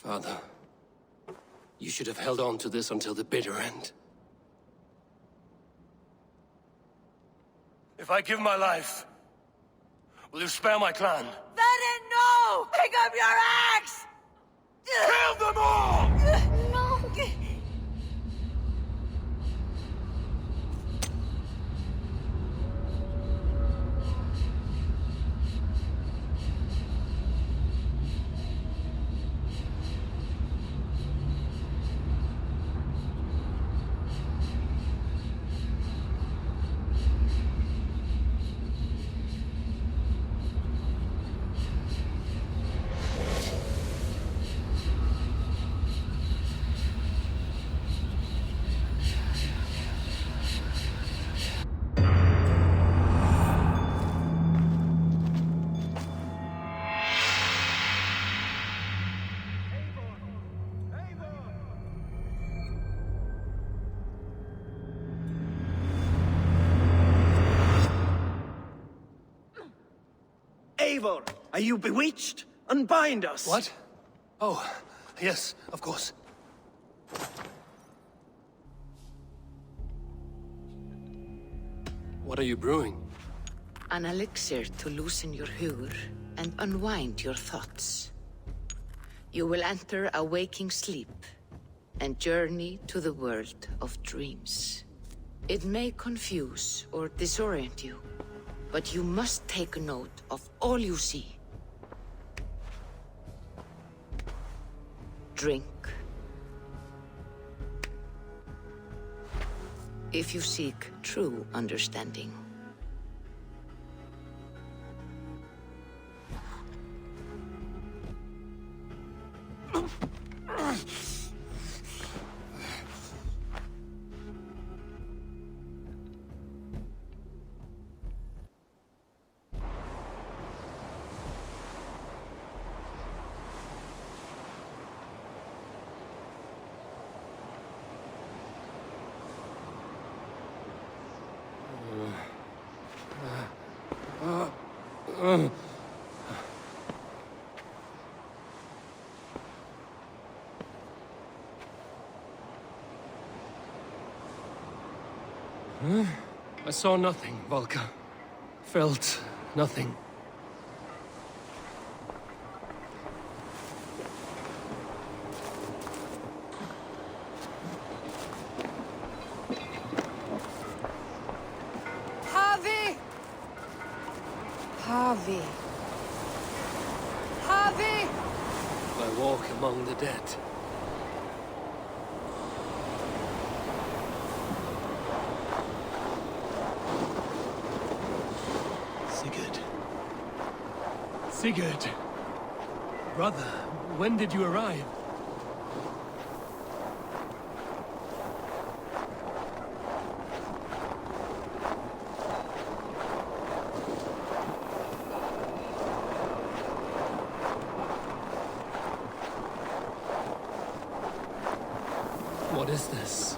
Father, you should have held on to this until the bitter end. If I give my life, will you spare my clan? Verin, no! Pick up your axe! Kill them all! No! Eivor, are you bewitched? Unbind us! What? Oh, yes, of course. What are you brewing? An elixir to loosen your hugur and unwind your thoughts. You will enter a waking sleep and journey to the world of dreams. It may confuse or disorient you, but you must take note of all you see. Drink. If you seek true understanding. I saw nothing, Valka. Felt nothing. Havi! Havi. Havi! I walk among the dead. Sigurd! Brother, when did you arrive? What is this?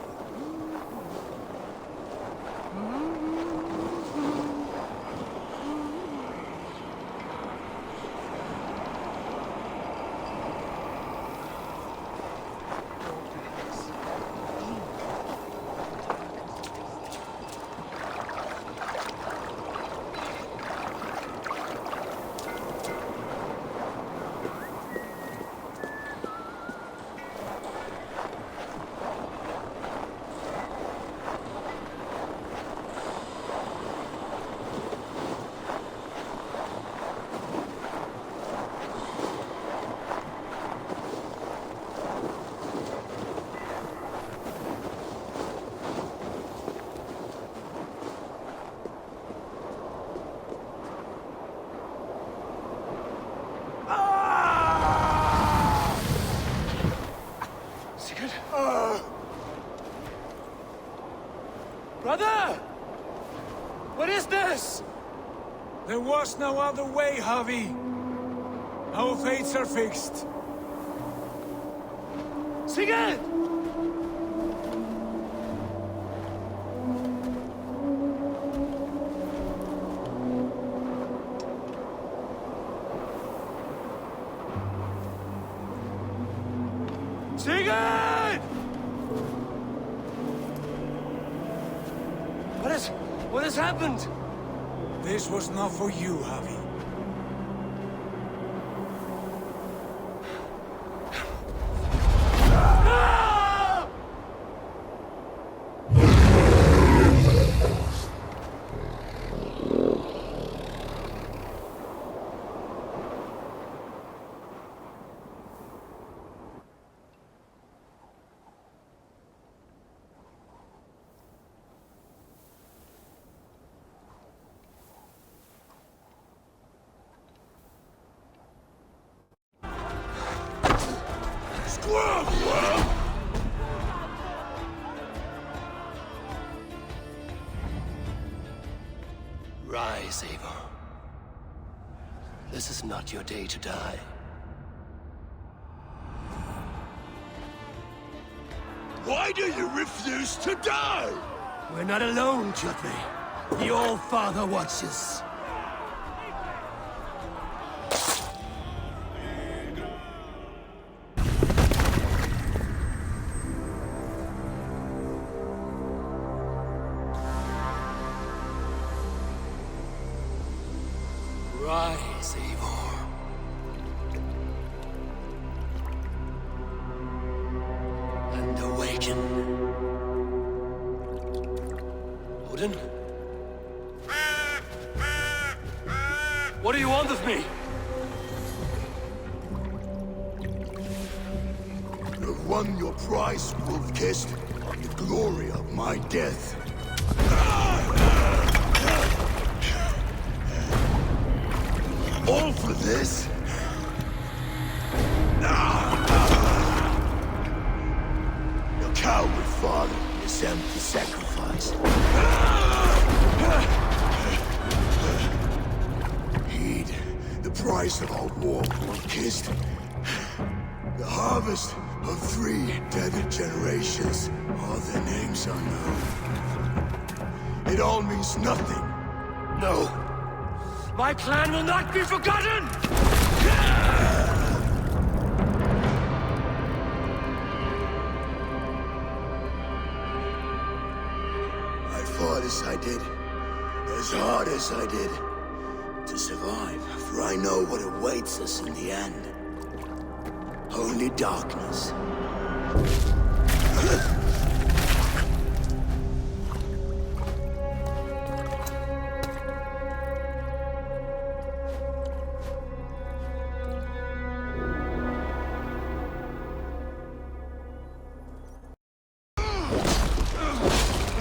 Brother! What is this? There was no other way, Javi. Our fates are fixed. Sigurd! Sigurd! What has happened? This was not for you, Javi. Rise, Eivor. This is not your day to die. Why do you refuse to die? We're not alone, Jutri. The All-Father watches. Rise, Eivor. And awaken. Odin? What do you want of me? You have won your prize, Wolf-Kissed, the glory of my death. All for this? Your coward father is empty sacrifice. Heed the price of our war, Wolf-Kissed. The harvest of 3 dead generations. All their names unknown. It all means nothing. No. My clan will not be forgotten! I fought as I did, as hard as I did, to survive, for I know what awaits us in the end. Only darkness.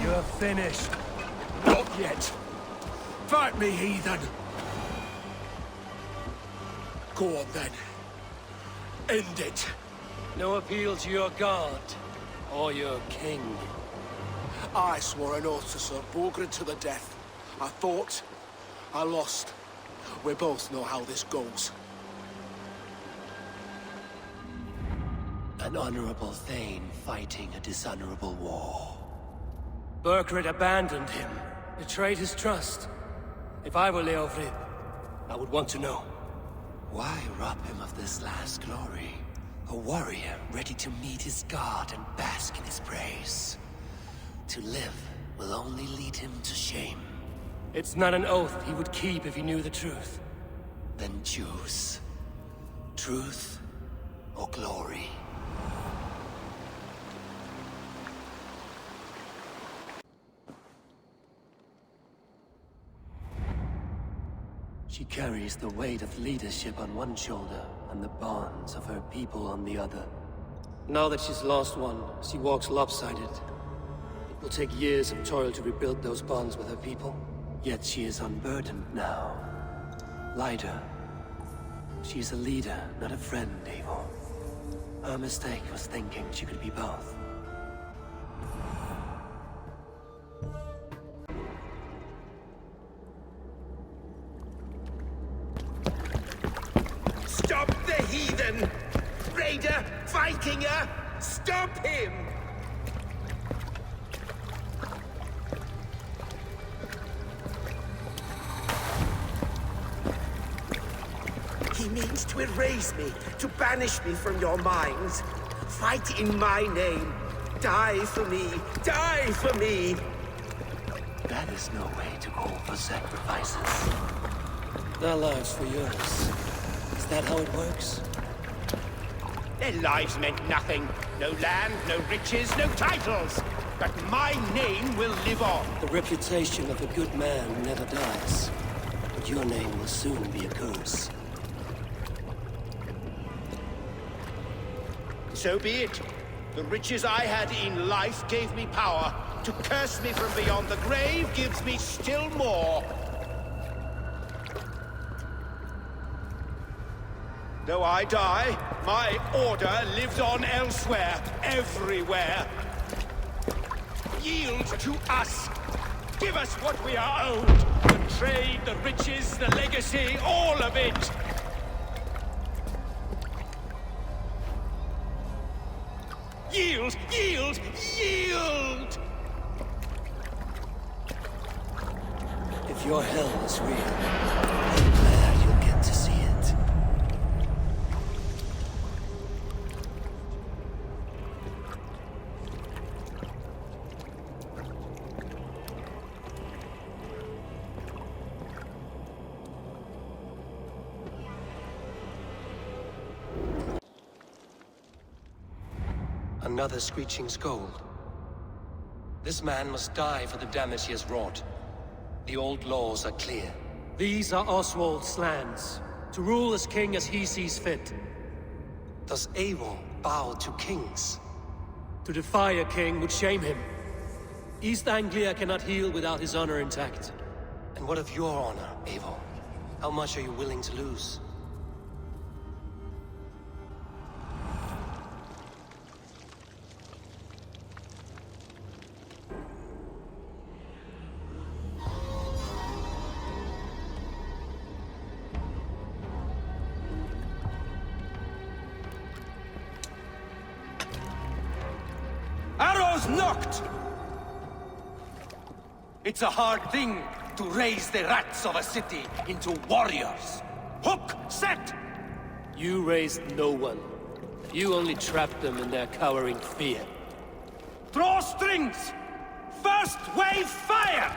You're finished. Not yet. Fight me, heathen! Go on, then. End it. No appeal to your god, or your king. I swore an oath to Sir Borgred to the death. I fought, I lost. We both know how this goes. An honorable Thane fighting a dishonorable war. Burkred abandoned him, betrayed his trust. If I were Leofrid, I would want to know. Why rob him of this last glory? A warrior ready to meet his god and bask in his praise. To live will only lead him to shame. It's not an oath he would keep if he knew the truth. Then choose. Truth or glory. She carries the weight of leadership on one shoulder and the bonds of her people on the other. Now that she's lost one, she walks lopsided. It will take years of toil to rebuild those bonds with her people. Yet she is unburdened now. Lighter. She's a leader, not a friend, Eivor. Her mistake was thinking she could be both. Stop the heathen! Raider! Vikinger! Stop him! He means to erase me, to banish me from your minds. Fight in my name. Die for me. Die for me. That is no way to call for sacrifices. Their lives for yours. Is that how it works? Their lives meant nothing. No land, no riches, no titles. But my name will live on. The reputation of a good man never dies. But your name will soon be a curse. So be it. The riches I had in life gave me power. To curse me from beyond the grave gives me still more. Though I die, my order lives on elsewhere, everywhere. Yield to us. Give us what we are owed. The trade, the riches, the legacy, all of it. Yield! Yield! Yield! If your hell is real, I'm glad you'll get to see it. Another screeching scold. This man must die for the damage he has wrought. The old laws are clear. These are Oswald's lands, to rule as king as he sees fit. Does Eivor bow to kings? To defy a king would shame him. East Anglia cannot heal without his honor intact. And what of your honor, Eivor? How much are you willing to lose? Arrows knocked! It's a hard thing to raise the rats of a city into warriors. Hook set! You raised no one. You only trapped them in their cowering fear. Draw strings! First wave fire!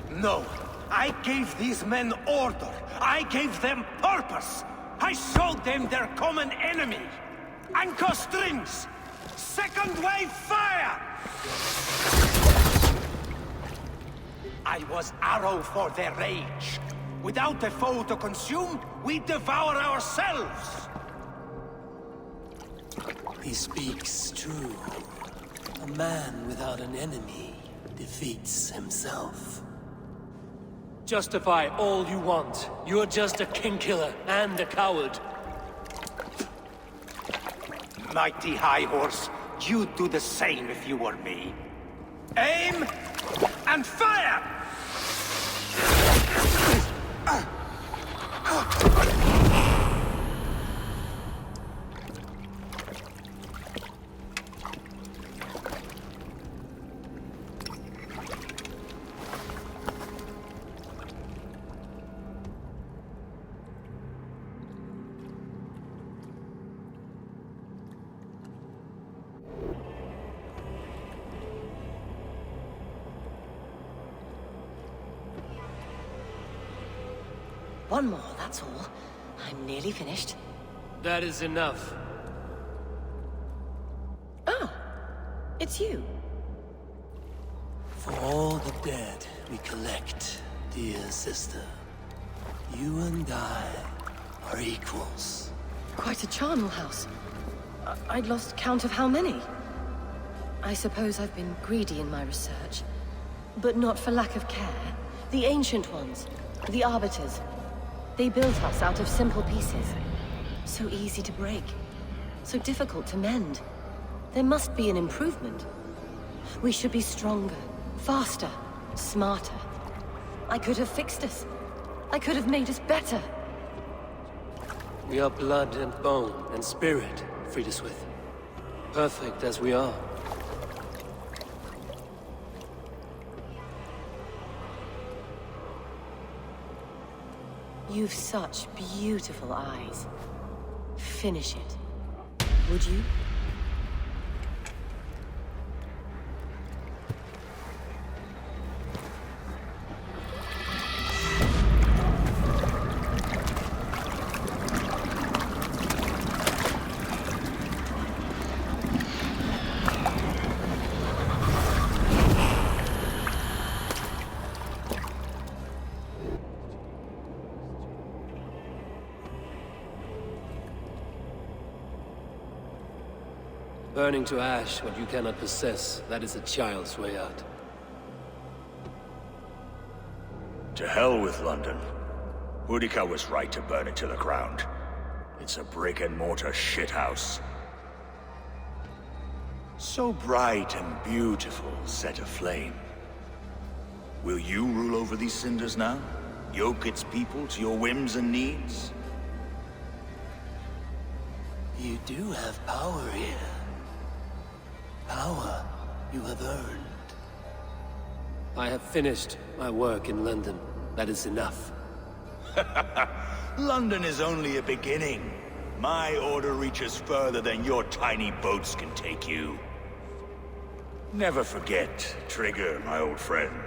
No, I gave these men order. I gave them purpose. I showed them their common enemy. Anchor strings! Second wave fire! I was arrow for their rage. Without a foe to consume, we devour ourselves! He speaks true. A man without an enemy defeats himself. Justify all you want. You're just a king-killer and a coward. Mighty High Horse, you'd do the same if you were me. Aim and fire! One more, that's all. I'm nearly finished. That is enough. Oh, it's you. For all the dead we collect, dear sister, you and I are equals. Quite a charnel house. I'd lost count of how many. I suppose I've been greedy in my research. But not for lack of care. The ancient ones, the Arbiters, they built us out of simple pieces. So easy to break. So difficult to mend. There must be an improvement. We should be stronger, faster, smarter. I could have fixed us. I could have made us better. We are blood and bone and spirit, Friedeswith. Perfect as we are. You've such beautiful eyes. finish it. Would you? Burning to ash what you cannot possess, that is a child's way out. To hell with London. Boudica was right to burn it to the ground. It's a brick-and-mortar shithouse. So bright and beautiful, set aflame. Will you rule over these cinders now? Yoke its people to your whims and needs? You do have power here. Power you have earned. I have finished my work in London. That is enough. London is only a beginning. My order reaches further than your tiny boats can take you. Never forget, Trigger, my old friend.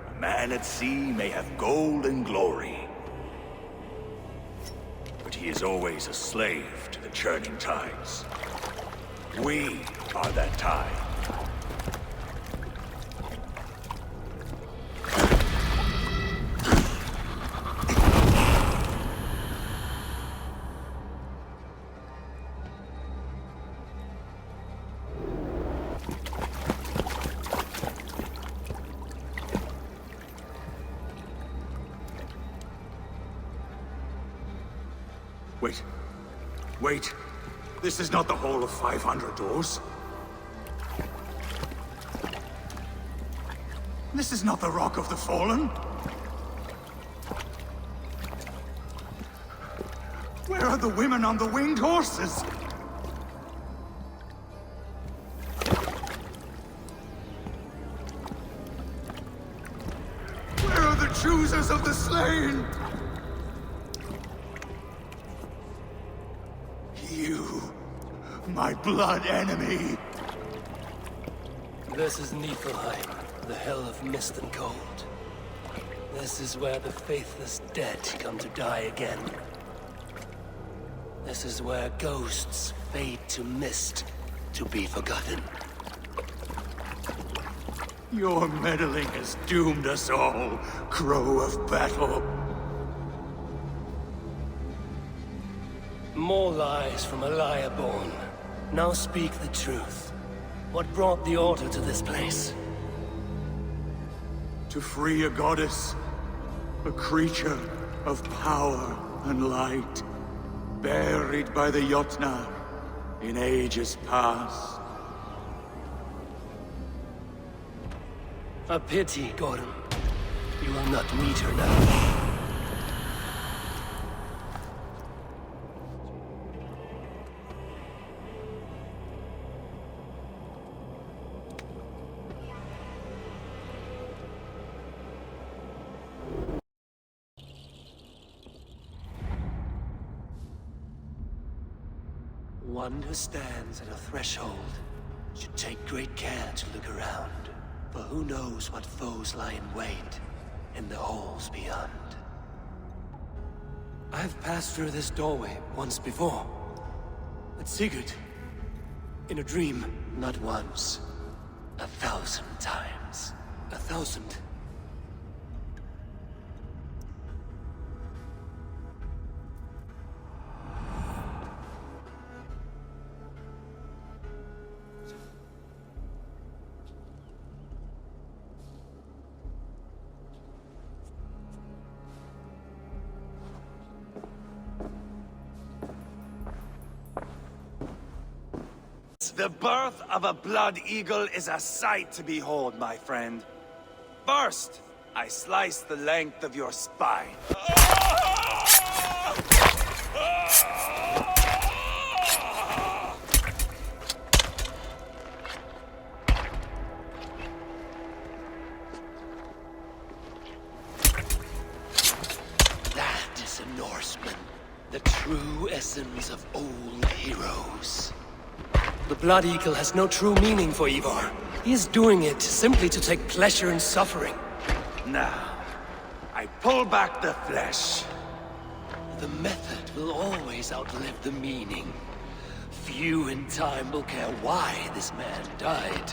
A man at sea may have gold and glory, but he is always a slave to the churning tides. We are that tide. Wait. Wait. This is not the Hall of 500 Doors. This is not the Rock of the Fallen. Where are the women on the winged horses? Where are the choosers of the slain? You, my blood enemy. This is Niflheim, the hell of mist and cold. This is where the faithless dead come to die again. This is where ghosts fade to mist, to be forgotten. Your meddling has doomed us all, Crow of Battle. More lies from a liar born. Now speak the truth. What brought the Order to this place? To free a goddess, a creature of power and light, buried by the Jotnar in ages past. A pity, Gordon. You will not meet her now. One who stands at a threshold should take great care to look around, for who knows what foes lie in wait in the halls beyond. I've passed through this doorway once before. At Sigurd. In a dream. Not once. 1,000 times. 1,000. The birth of a blood eagle is a sight to behold, my friend. First, I slice the length of your spine. That is a Norseman, the true lessons of old heroes. The Blood Eagle has no true meaning for Eivor. He is doing it simply to take pleasure in suffering. Now, I pull back the flesh. The method will always outlive the meaning. Few in time will care why this man died.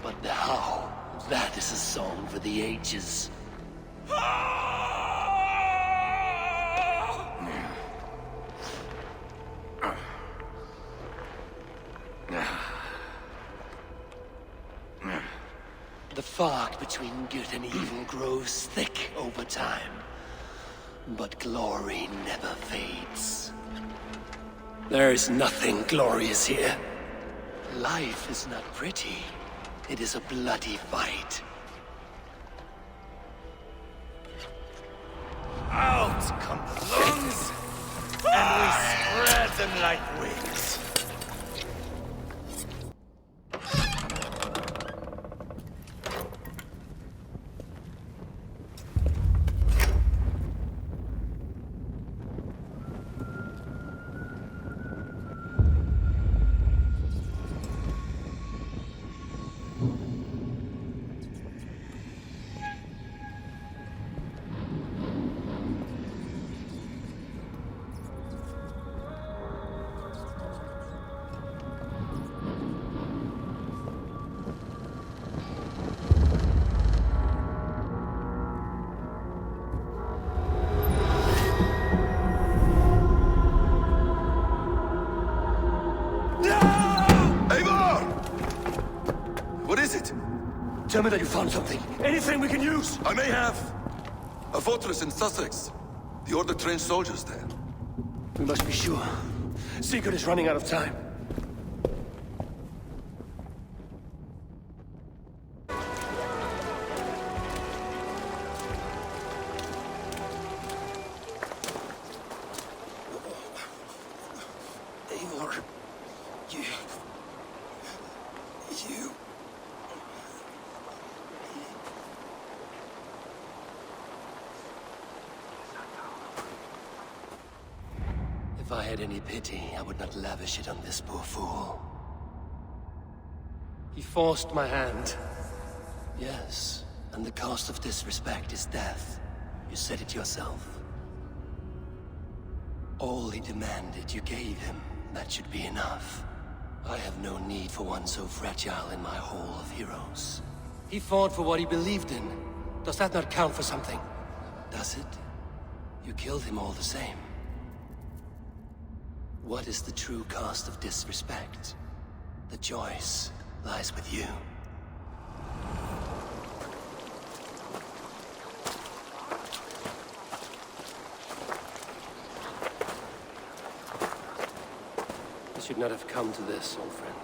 But the how, that is a song for the ages. The fog between good and evil grows thick over time. But glory never fades. There is nothing glorious here. Life is not pretty. It is a bloody fight. Out come the lungs, and we spread them like wings. Tell me that you found something. Anything we can use! I may have. A fortress in Sussex. The Order trained soldiers there. We must be sure. Sigurd is running out of time. Eivor, you... If I had any pity, I would not lavish it on this poor fool. He forced my hand. Yes, and the cost of disrespect is death. You said it yourself. All he demanded, you gave him. That should be enough. I have no need for one so fragile in my hall of heroes. He fought for what he believed in. Does that not count for something? Does it? You killed him all the same. What is the true cost of disrespect? The choice lies with you. I should not have come to this, old friend.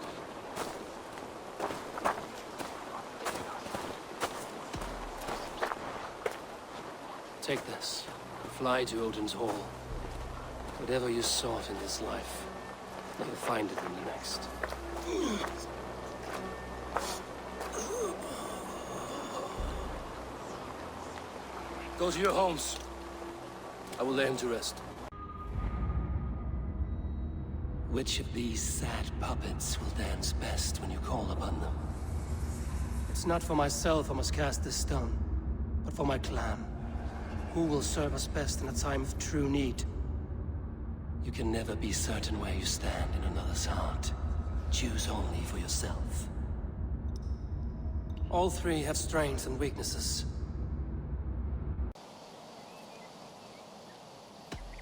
Take this. Fly to Odin's hall. Whatever you sought in this life, you'll find it in the next. Go to your homes. I will lay him to rest. Which of these sad puppets will dance best when you call upon them? It's not for myself I must cast this stone, but for my clan. Who will serve us best in a time of true need? You can never be certain where you stand in another's heart. Choose only for yourself. All three have strengths and weaknesses.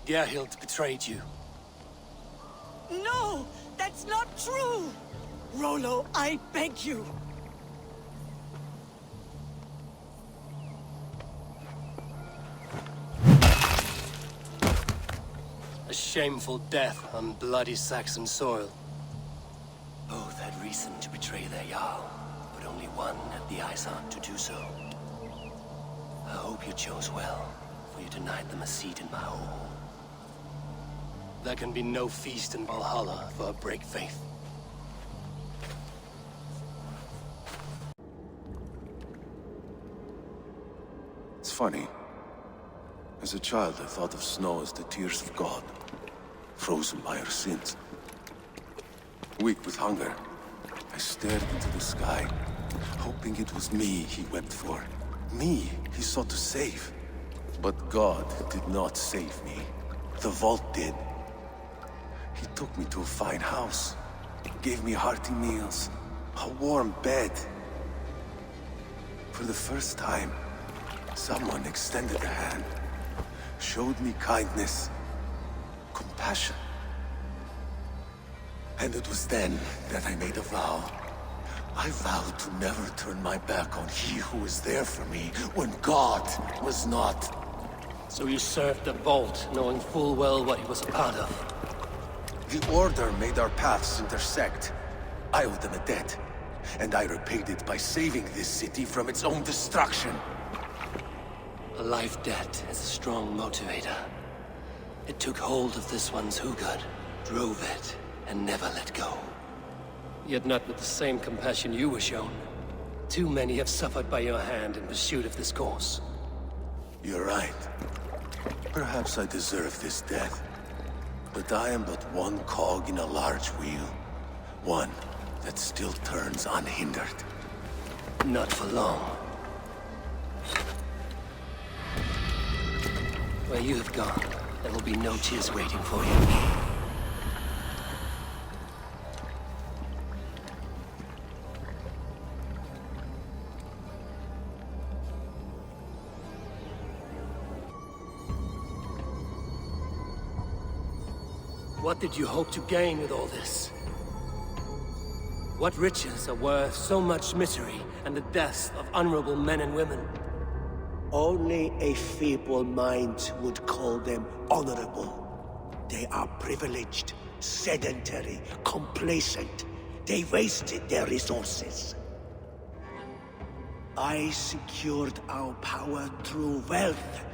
Gerhild betrayed you. No! That's not true! Rollo, I beg you! A shameful death on bloody Saxon soil. Both had reason to betray their Jarl, but only one had the eyesight to do so. I hope you chose well, for you denied them a seat in my hall. There can be no feast in Valhalla for a break faith. It's funny. As a child, I thought of snow as the tears of God. frozen by her sins. Weak with hunger, I stared into the sky, hoping it was me he wept for. Me he sought to save. But God did not save me. The vault did. He took me to a fine house, gave me hearty meals, a warm bed. For the first time, someone extended a hand, showed me kindness, compassion. And it was then that I made a vow. I vowed to never turn my back on he who was there for me when God was not. So you served the Vault, knowing full well what he was a part of. The Order made our paths intersect. I owed them a debt, and I repaid it by saving this city from its own destruction. A life debt is a strong motivator. It took hold of this one's Hugad, drove it, and never let go. Yet not with the same compassion you were shown. Too many have suffered by your hand in pursuit of this course. You're right. Perhaps I deserve this death. But I am but one cog in a large wheel. One that still turns unhindered. Not for long. Where you have gone, there will be no tears waiting for you. What did you hope to gain with all this? What riches are worth so much misery and the deaths of honorable men and women? Only a feeble mind would call them honorable. They are privileged, sedentary, complacent. They wasted their resources. I secured our power through wealth.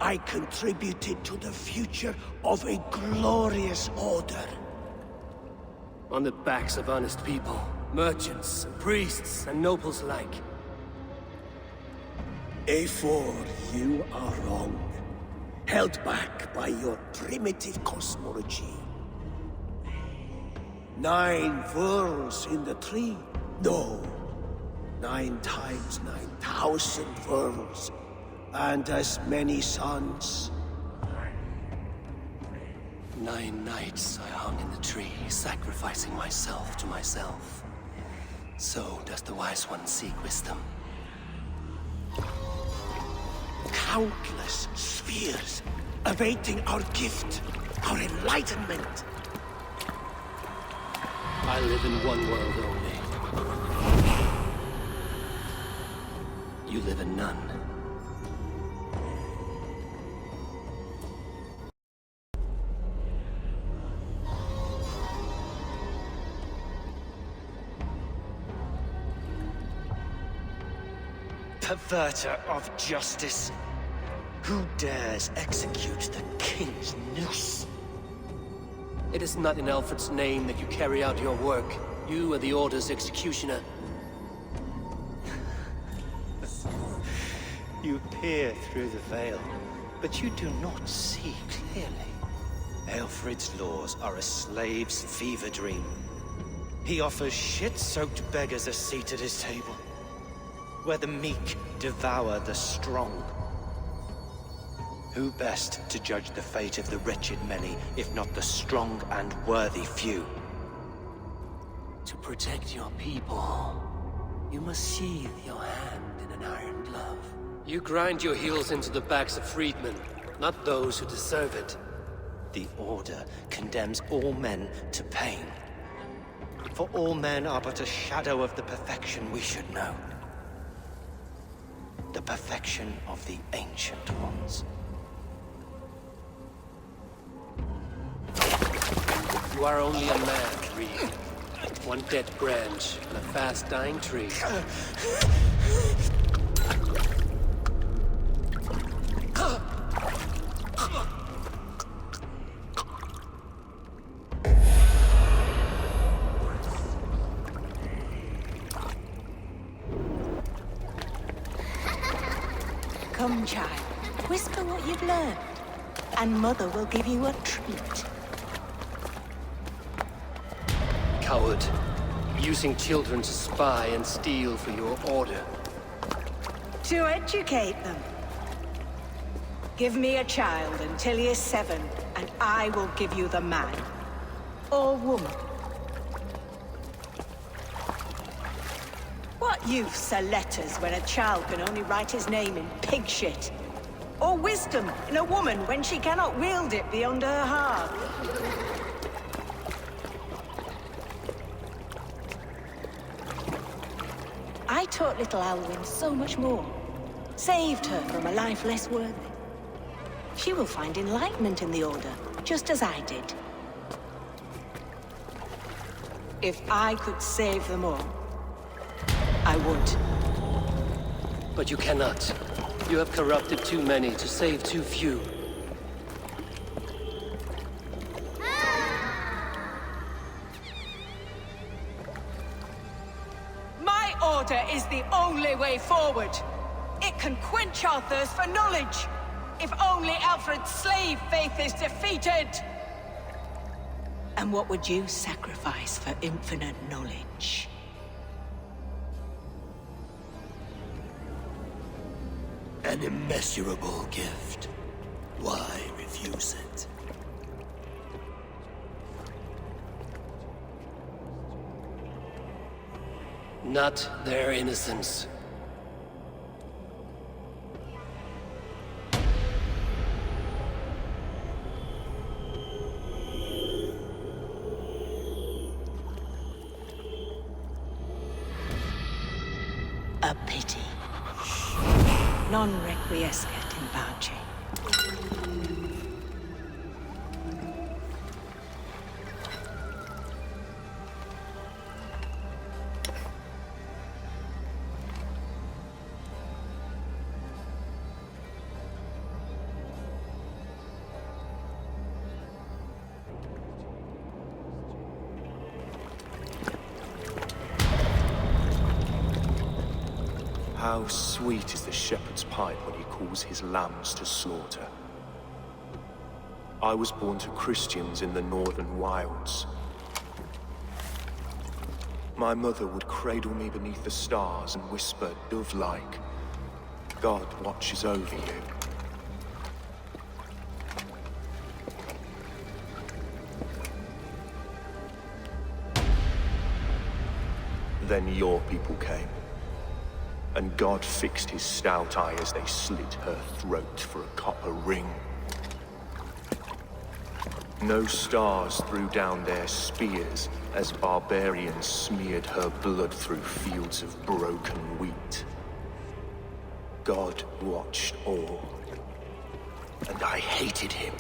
I contributed to the future of a glorious order. On the backs of honest people, merchants, and priests, and nobles alike. Eivor, you are wrong. Held back by your primitive cosmology. 9 worlds in the tree? No. 9 times 9,000 worlds. And as many suns. 9 nights I hung in the tree, sacrificing myself to myself. So does the Wise One seek wisdom. Countless spheres, awaiting our gift, our enlightenment. I live in one world only. You live in none. Perverter of justice. Who dares execute the king's noose? It is not in Alfred's name that you carry out your work. You are the Order's executioner. You peer through the veil, but you do not see clearly. Alfred's laws are a slave's fever dream. He offers shit-soaked beggars a seat at his table, where the meek devour the strong. Who best to judge the fate of the wretched many, if not the strong and worthy few? To protect your people, you must sheathe your hand in an iron glove. You grind your heels into the backs of freedmen, not those who deserve it. The Order condemns all men to pain. For all men are but a shadow of the perfection we should know. The perfection of the Ancient Ones. You are only a man, Reed. One dead branch on a fast-dying tree. Come, child. Whisper what you've learned, and Mother will give you a treat. coward. Using children to spy and steal for your order. To educate them. Give me a child until he is 7, and I will give you the man. Or woman. What use are letters when a child can only write his name in pig shit? Or wisdom in a woman when she cannot wield it beyond her heart? I taught little Alwyn so much more. Saved her from a life less worthy. She will find enlightenment in the Order, just as I did. If I could save them all, I would. But you cannot. You have corrupted too many to save too few. My Order is the only way forward. It can quench our thirst for knowledge. If only Alfred's slave faith is defeated! And what would you sacrifice for infinite knowledge? An immeasurable gift. Why refuse it? Not their innocence. A pity. Non requiescat in pace. How sweet is the shepherd's pipe when he calls his lambs to slaughter. I was born to Christians in the northern wilds. My mother would cradle me beneath the stars and whisper, dove-like, God watches over you. Then your people came. And God fixed his stout eye as they slit her throat for a copper ring. No stars threw down their spears as barbarians smeared her blood through fields of broken wheat. God watched all, and I hated him.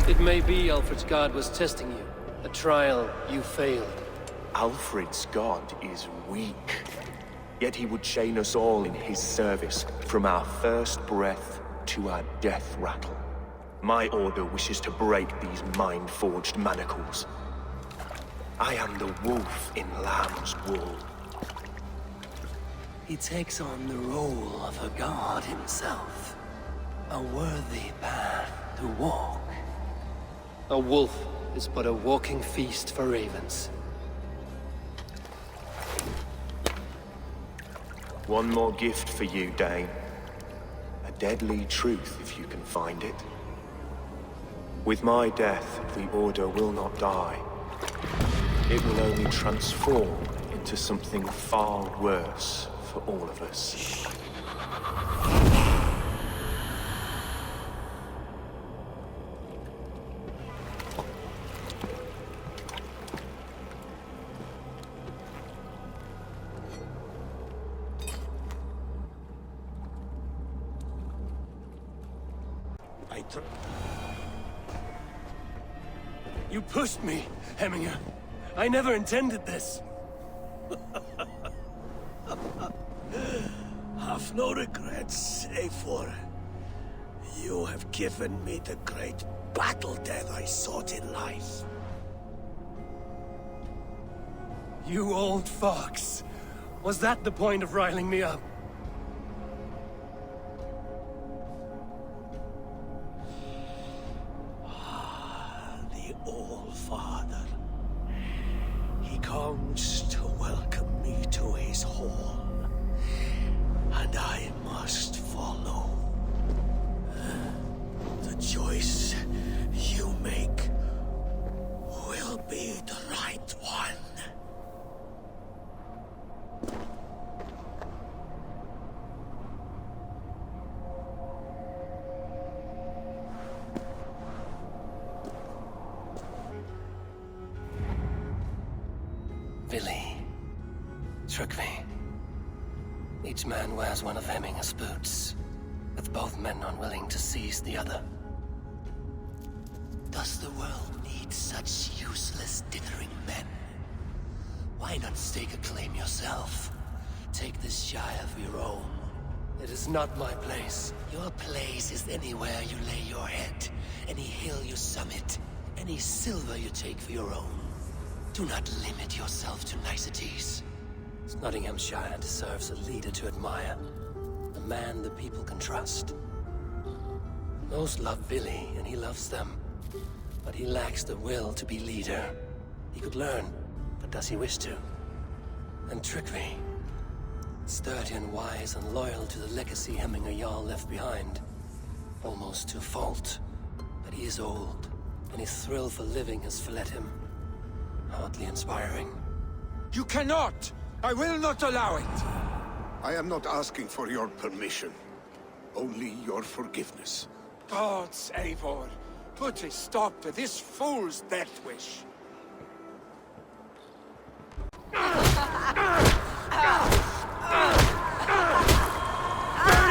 It may be Alfred's God was testing you. A trial you failed. Alfred's God is weak. Yet he would chain us all in his service, from our first breath to our death rattle. My order wishes to break these mind-forged manacles. I am the wolf in lamb's wool. He takes on the role of a god himself. A worthy path to walk. A wolf is but a walking feast for ravens. One more gift for you, Dane. A deadly truth, if you can find it. With my death, the Order will not die. It will only transform into something far worse for all of us. You pushed me, Hemminger. I never intended this. Have no regrets, Eivor. You have given me the great battle death I sought in life. You old fox. Was that the point of riling me up? father. He comes to welcome me to his hall, and I must follow. The choice you make will be the right one. Vili. Trygve. Each man wears one of Hemminger's boots, with both men unwilling to seize the other. Does the world need such useless dithering men? Why not stake a claim yourself? Take this Shire for your own. It is not my place. Your place is anywhere you lay your head, any hill you summit, any silver you take for your own. Do not limit yourself to niceties. Nottinghamshire deserves a leader to admire. A man the people can trust. Most love Vili, and he loves them. But he lacks the will to be leader. He could learn, but does he wish to? And Trygve, sturdy and wise and loyal to the legacy Hemminger Jarl left behind. Almost to a fault. But he is old, and his thrill for living has fled him. Hardly inspiring. You cannot! I will not allow it! I am not asking for your permission. Only your forgiveness. Gods, Eivor, put a stop to this fool's death wish. Burn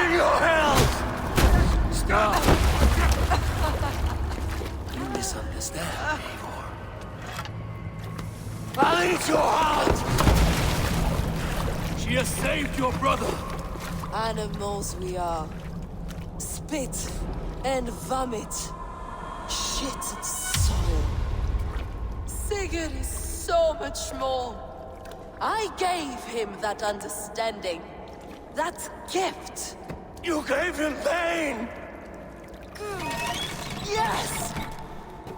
in your hells! Stop! You misunderstand, Eivor. I'll eat your heart! She has saved your brother! Animals we are. Spit and vomit. Shit and soul. Sigurd is so much more. I gave him that understanding. That gift. You gave him pain! Yes!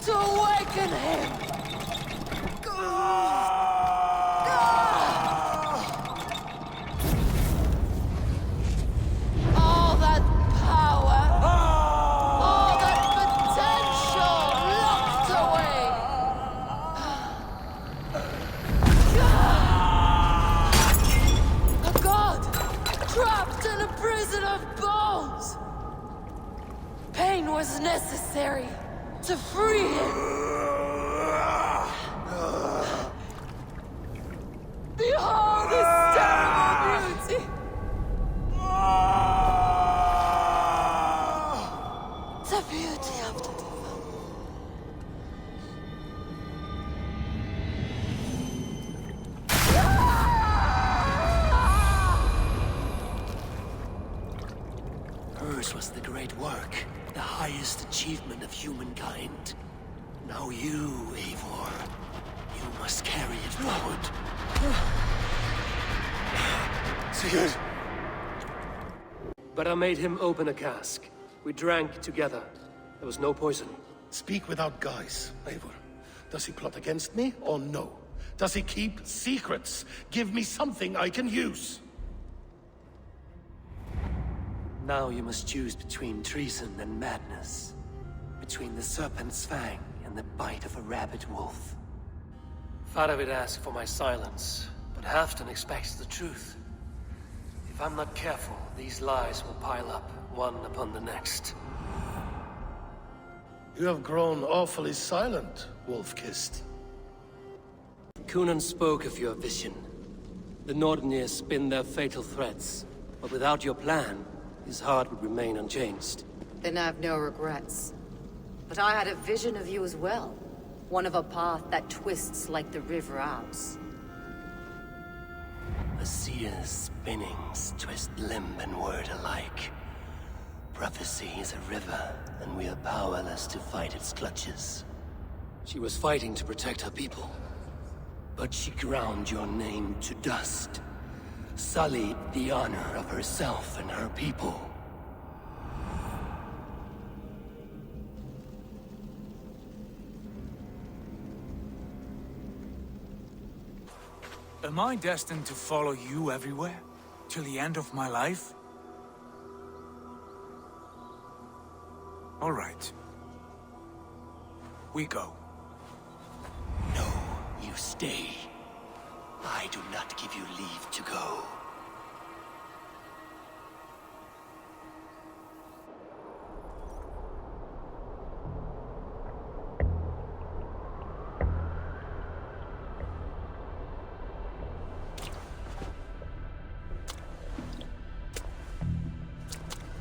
To awaken him! All that power, all that potential locked away. A god trapped in a prison of bones. Pain was necessary to free him. Behold his terrible beauty! The beauty of the devil. Hers was the great work, the highest achievement of humankind. Now you, Eivor, you must carry it forward. Sigurd! But I made him open a cask. We drank together. There was no poison. Speak without guise, Eivor. Does he plot against me, or no? Does he keep secrets? Give me something I can use. Now you must choose between treason and madness. Between the serpent's fang and the bite of a rabid wolf. Faravid asked for my silence, but Halfdan expects the truth. If I'm not careful, these lies will pile up, one upon the next. You have grown awfully silent, Wolf-Kissed. Kunan spoke of your vision. The Nordenir spin their fatal threats, but without your plan, his heart would remain unchanged. Then I've no regrets. But I had a vision of you as well. One of a path that twists like the river Ouse. A seer's spinnings twist limb and word alike. Prophecy is a river, and we are powerless to fight its clutches. She was fighting to protect her people. But she ground your name to dust. Sullied the honor of herself and her people. Am I destined to follow you everywhere? Till the end of my life? All right. We go. No, you stay. I do not give you leave to go.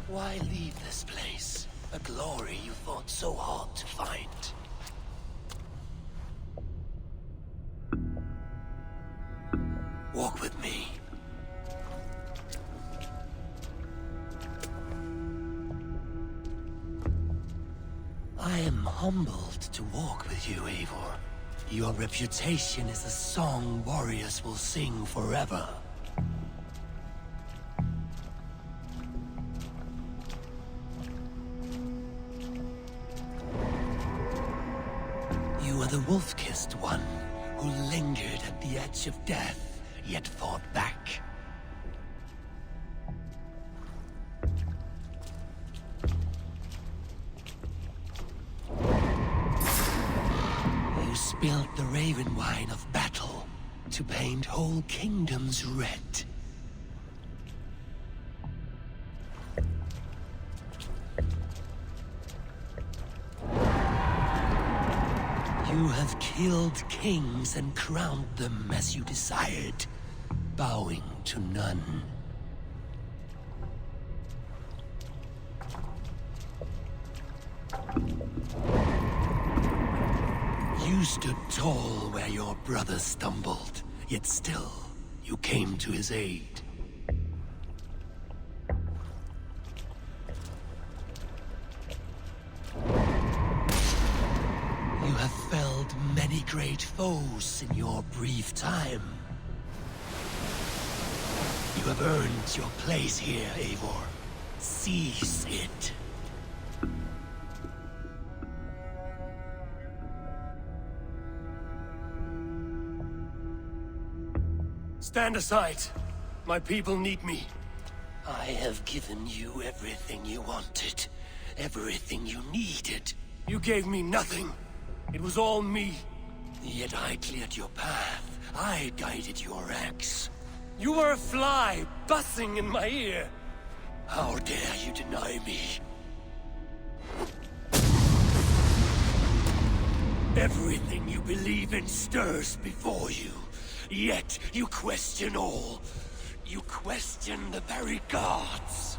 Why leave this place? A glory you fought so hard to find. Walk with me. I am humbled to walk with you, Eivor. Your reputation is a song warriors will sing forever. You are the wolf-kissed one who lingered at the edge of death, yet fought back. You spilled the raven wine of battle to paint whole kingdoms red. You have killed kings and crowned them as you desired, bowing to none. You stood tall where your brother stumbled, yet still, you came to his aid. You have felled many great foes in your brief time. You have earned your place here, Eivor. Seize it. Stand aside. My people need me. I have given you everything you wanted. Everything you needed. You gave me nothing. It was all me. Yet I cleared your path. I guided your axe. You were a fly, buzzing in my ear. How dare you deny me? Everything you believe in stirs before you. Yet you question all. You question the very gods.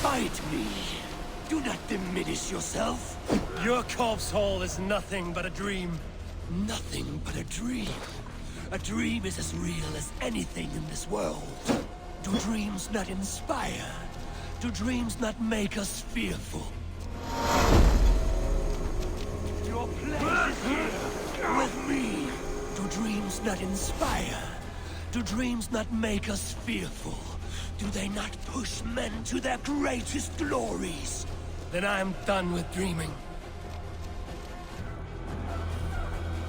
Fight me. Do not diminish yourself. Your corpse hall is nothing but a dream. Nothing but a dream. A dream is as real as anything in this world. Do dreams not inspire? Do dreams not make us fearful? Your place is here, with me. Do dreams not inspire? Do dreams not make us fearful? Do they not push men to their greatest glories? Then I am done with dreaming.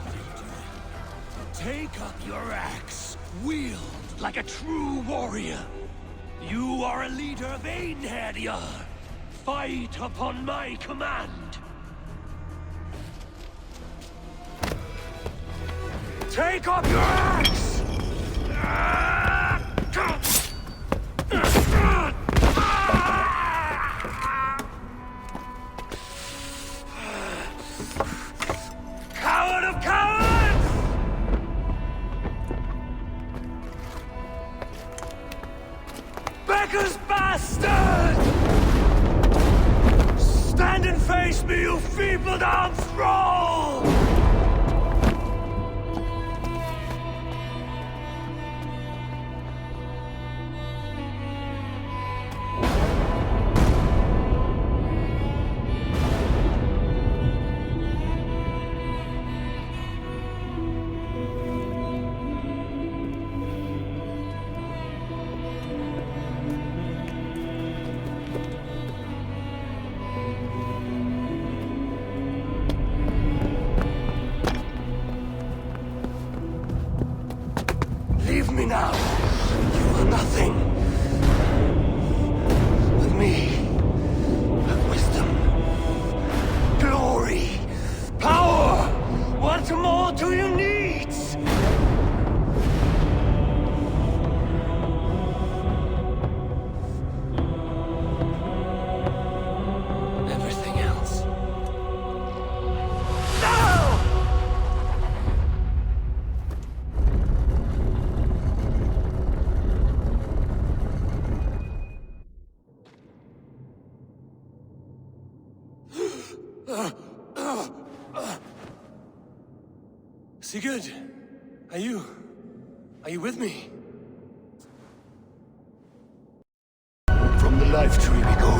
What are you doing? Take up your axe. Wield like a true warrior. You are a leader of Einherjar. Fight upon my command. Take up your axe! Coward of cowards! Becker's bastard! Stand and face me, you feeble-armed thrall! Sigurd, are you with me? From the life tree we go.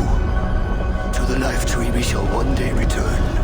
To the life tree we shall one day return.